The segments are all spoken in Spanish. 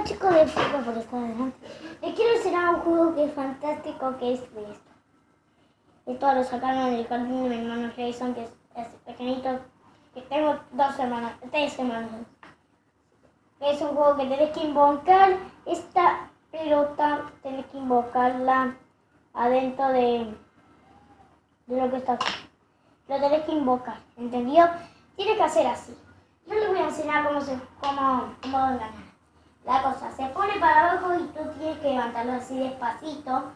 Hola chicos de Fútbol por estar adelante. Les quiero enseñar un juego que es fantástico, que es de esto. Esto lo sacaron del jardín de mi hermano Jason, que es pequeñito, que tengo 3 hermanos. Es un juego que tenés que invocar esta pelota, tenés que invocarla adentro de lo que está aquí. Lo tenés que invocar, ¿entendido? Tienes que hacer así. Yo les voy a enseñar cómo ganar. La cosa se pone para abajo y tú tienes que levantarlo así despacito,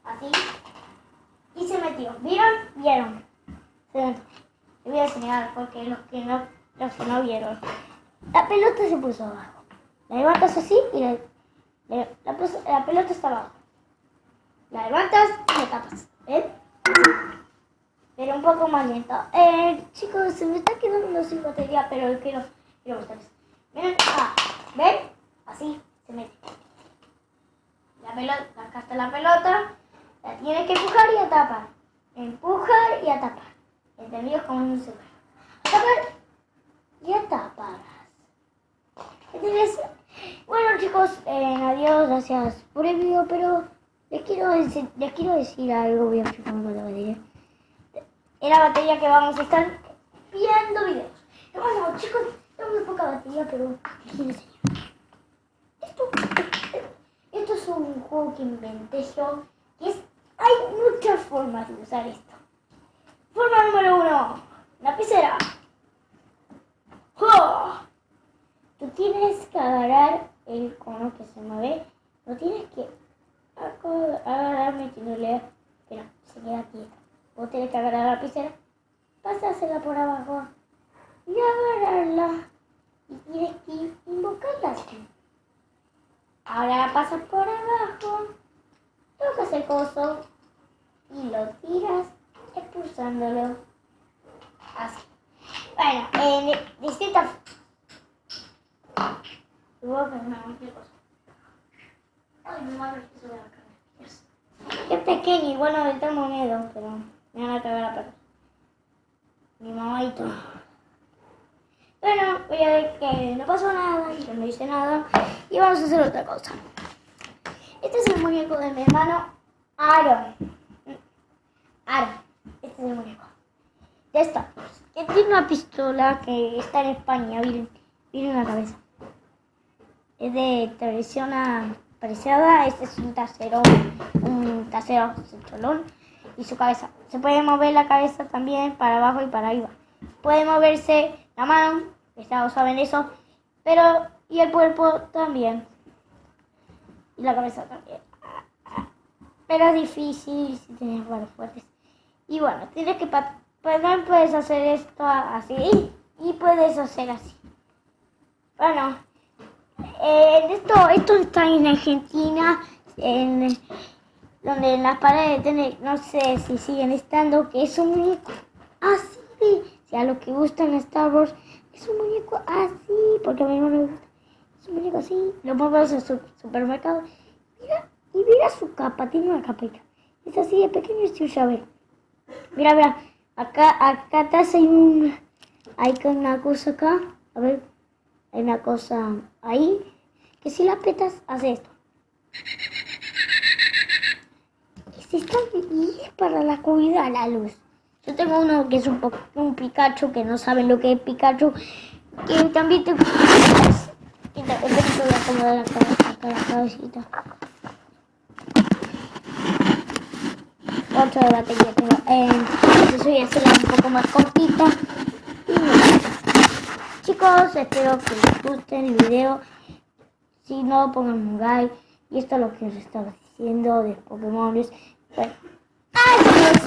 así, y se metió. ¿Vieron? ¿Vieron? Se metió. Les voy a enseñar porque los que no vieron. La pelota se puso abajo. La levantas así y la pelota está abajo. La levantas y la tapas. ¿Ven? Pero un poco más lento. Chicos, se me está quedando sin batería, pero quiero mostrarles. Miren, ¿ven? Así se mete. La pelota, acá está la pelota, la tienes que empujar y atapar. Empujar y atapar. ¿Entendido? Como en un celular. Atapar y atapar. ¿Entendés? Bueno chicos, adiós, gracias por el video, pero les quiero decir algo. Voy a fijarme con la batería. Es la batería que vamos a estar viendo videos. Bueno chicos, tengo muy poca batería, pero quiero enseñar. Esto es un juego que inventé yo, hay muchas formas de usar esto. Forma número 1, lapicera. ¡Oh! Tú tienes que agarrar el cono que se mueve, lo tienes que agarrar metiéndole, pero se queda quieto. Vos tenés que agarrar la lapicera, pasársela por abajo y agarrarla y tienes que invocarla así. Ahora la pasas por abajo, tocas el coso y lo tiras expulsándolo así. Bueno, en distintas es pequeño y bueno, le tengo miedo, pero me van a cagar a perder. Mi mamá y todo. Bueno, voy a ver que no pasó nada, que no hice nada y vamos a hacer otra cosa. Este es el muñeco de mi hermano Aaron. Este es el muñeco de esta, que tiene una pistola que está en España, miren la cabeza. Es de televisión apreciada. Este es un trasero cholón y su cabeza. Se puede mover la cabeza también para abajo y para arriba. Puede moverse la mano, todos saben eso, pero y el cuerpo también. Y la cabeza también. Pero es difícil si tienes manos fuertes. Y bueno, tienes que también puedes hacer esto así y puedes hacer así. Bueno, esto está en Argentina, donde en las paredes no sé si siguen estando, que es un muñeco así, si a los que gustan Star Wars, es un muñeco así, porque a mí no me gusta. Es un muñeco así, lo ponemos en su supermercado. Mira su capa, tiene una capita. Es así de pequeño y es un llavero. Mira, acá atrás hay una cosa acá. A ver, hay una cosa ahí, que si la apretas, hace esto. Y es para la oscuridad, la luz. Yo tengo uno que es un Pikachu, que no saben lo que es Pikachu, que también te... voy a acomodar la cabecita. Otra batería tengo. Entonces voy a hacerla un poco más cortita. Y bueno, chicos, espero que les guste el video. Si no, pongan un like. Y esto es lo que os estaba diciendo de Pokémon. Bueno, adiós.